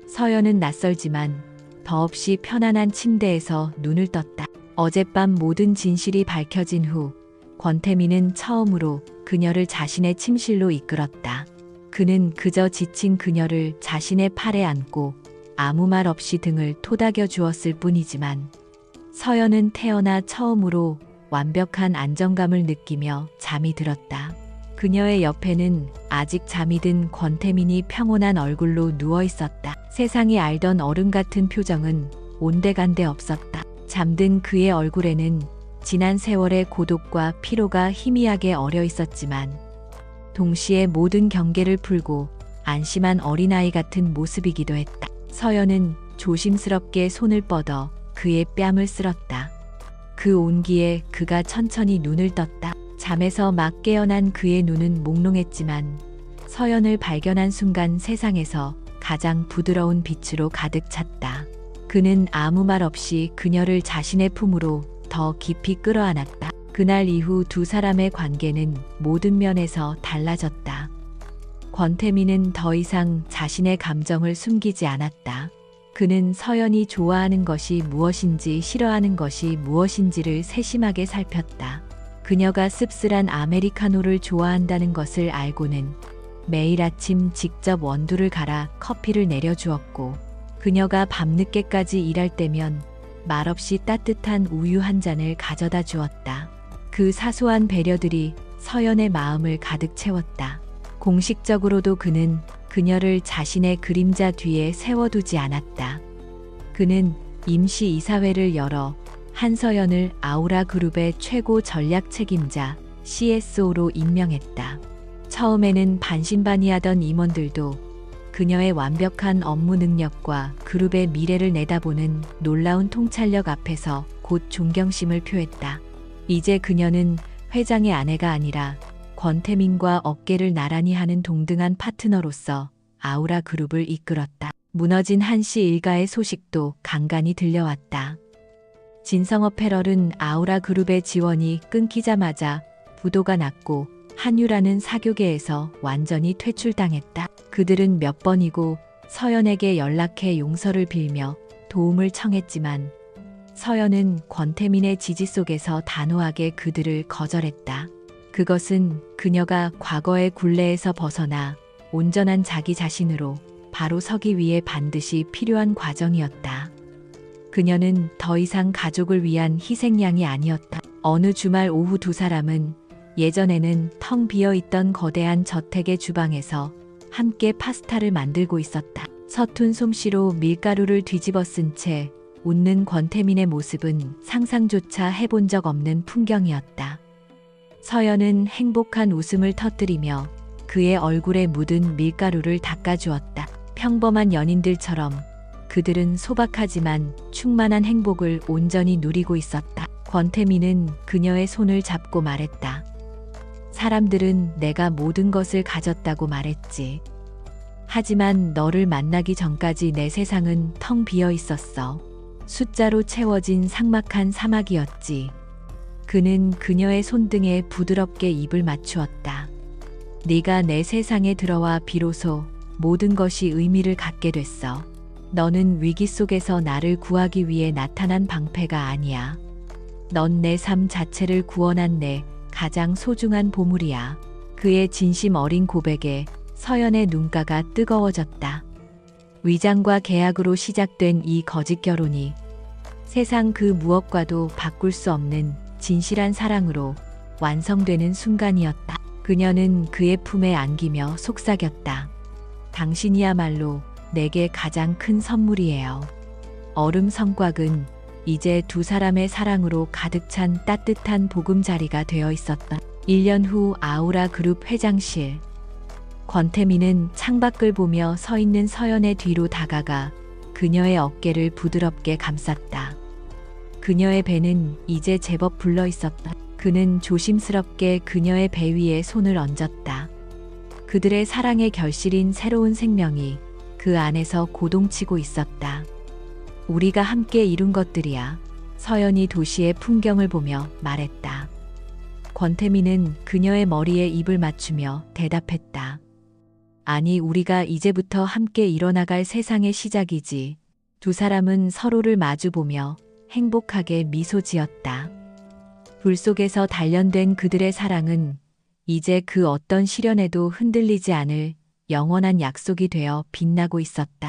서연은 낯설지만 더없이 편안한 침대에서 눈을 떴다. 어젯밤 모든 진실이 밝혀진 후 권태민은 처음으로 그녀를 자신의 침실로 이끌었다. 그는 그저 지친 그녀를 자신의 팔에 안고 아무 말 없이 등을 토닥여 주었을 뿐이지만 서연은 태어나 처음으로 완벽한 안정감을 느끼며 잠이 들었다. 그녀의 옆에는 아직 잠이 든 권태민이 평온한 얼굴로 누워 있었다. 세상이 알던 어른 같은 표정은 온데간데 없었다. 잠든 그의 얼굴에는 지난 세월의 고독과 피로가 희미하게 어려 있었지만 동시에 모든 경계를 풀고 안심한 어린아이 같은 모습이기도 했다. 서연은 조심스럽게 손을 뻗어 그의 뺨을 쓸었다. 그 온기에 그가 천천히 눈을 떴다. 잠에서 막 깨어난 그의 눈은 몽롱했지만 서연을 발견한 순간 세상에서 가장 부드러운 빛으로 가득 찼다. 그는 아무 말 없이 그녀를 자신의 품으로 더 깊이 끌어안았다. 그날 이후 두 사람의 관계는 모든 면에서 달라졌다. 권태민은 더 이상 자신의 감정을 숨기지 않았다. 그는 서연이 좋아하는 것이 무엇인지 싫어하는 것이 무엇인지를 세심하게 살폈다. 그녀가 씁쓸한 아메리카노를 좋아한다는 것을 알고는 매일 아침 직접 원두를 갈아 커피를 내려주었고 그녀가 밤늦게까지 일할 때면 말없이 따뜻한 우유 한 잔을 가져다 주었다. 그 사소한 배려들이 서연의 마음을 가득 채웠다. 공식적으로도 그는 그녀를 자신의 그림자 뒤에 세워두지 않았다. 그는 임시 이사회를 열어 한서연을 아우라 그룹의 최고 전략 책임자 CSO로 임명했다. 처음에는 반신반의하던 임원들도 그녀의 완벽한 업무 능력과 그룹의 미래를 내다보는 놀라운 통찰력 앞에서 곧 존경심을 표했다. 이제 그녀는 회장의 아내가 아니라 권태민과 어깨를 나란히 하는 동등한 파트너로서 아우라 그룹을 이끌었다. 무너진 한씨 일가의 소식도 간간히 들려왔다. 진성업 패럴은 아우라 그룹의 지원이 끊기자마자 부도가 났고 한유라는 사교계에서 완전히 퇴출당했다. 그들은 몇 번이고 서연에게 연락해 용서를 빌며 도움을 청했지만 서연은 권태민의 지지 속에서 단호하게 그들을 거절했다. 그것은 그녀가 과거의 굴레에서 벗어나 온전한 자기 자신으로 바로 서기 위해 반드시 필요한 과정이었다. 그녀는 더 이상 가족을 위한 희생양이 아니었다. 어느 주말 오후 두 사람은 예전에는 텅 비어있던 거대한 저택의 주방에서 함께 파스타를 만들고 있었다. 서툰 솜씨로 밀가루를 뒤집어 쓴 채 웃는 권태민의 모습은 상상조차 해본 적 없는 풍경이었다. 서연은 행복한 웃음을 터뜨리며 그의 얼굴에 묻은 밀가루를 닦아주었다. 평범한 연인들처럼 그들은 소박하지만 충만한 행복을 온전히 누리고 있었다. 권태민은 그녀의 손을 잡고 말했다. 사람들은 내가 모든 것을 가졌다고 말했지. 하지만 너를 만나기 전까지 내 세상은 텅 비어 있었어. 숫자로 채워진 삭막한 사막이었지. 그는 그녀의 손등에 부드럽게 입을 맞추었다. 네가 내 세상에 들어와 비로소 모든 것이 의미를 갖게 됐어. 너는 위기 속에서 나를 구하기 위해 나타난 방패가 아니야. 넌 내 삶 자체를 구원한 내 가장 소중한 보물이야. 그의 진심 어린 고백에 서연의 눈가가 뜨거워졌다. 위장과 계약으로 시작된 이 거짓 결혼이 세상 그 무엇과도 바꿀 수 없는 진실한 사랑으로 완성되는 순간이었다. 그녀는 그의 품에 안기며 속삭였다. 당신이야말로 내게 가장 큰 선물이에요. 얼음 성곽은 이제 두 사람의 사랑으로 가득 찬 따뜻한 보금자리가 되어 있었다. 1년 후 아우라 그룹 회장실. 권태민은 창밖을 보며 서 있는 서연의 뒤로 다가가 그녀의 어깨를 부드럽게 감쌌다. 그녀의 배는 이제 제법 불러 있었다. 그는 조심스럽게 그녀의 배 위에 손을 얹었다. 그들의 사랑의 결실인 새로운 생명이 그 안에서 고동치고 있었다. 우리가 함께 이룬 것들이야. 서연이 도시의 풍경을 보며 말했다. 권태민은 그녀의 머리에 입을 맞추며 대답했다. 아니, 우리가 이제부터 함께 일어나갈 세상의 시작이지. 두 사람은 서로를 마주보며 행복하게 미소 지었다. 불 속에서 단련된 그들의 사랑은 이제 그 어떤 시련에도 흔들리지 않을 영원한 약속이 되어 빛나고 있었다.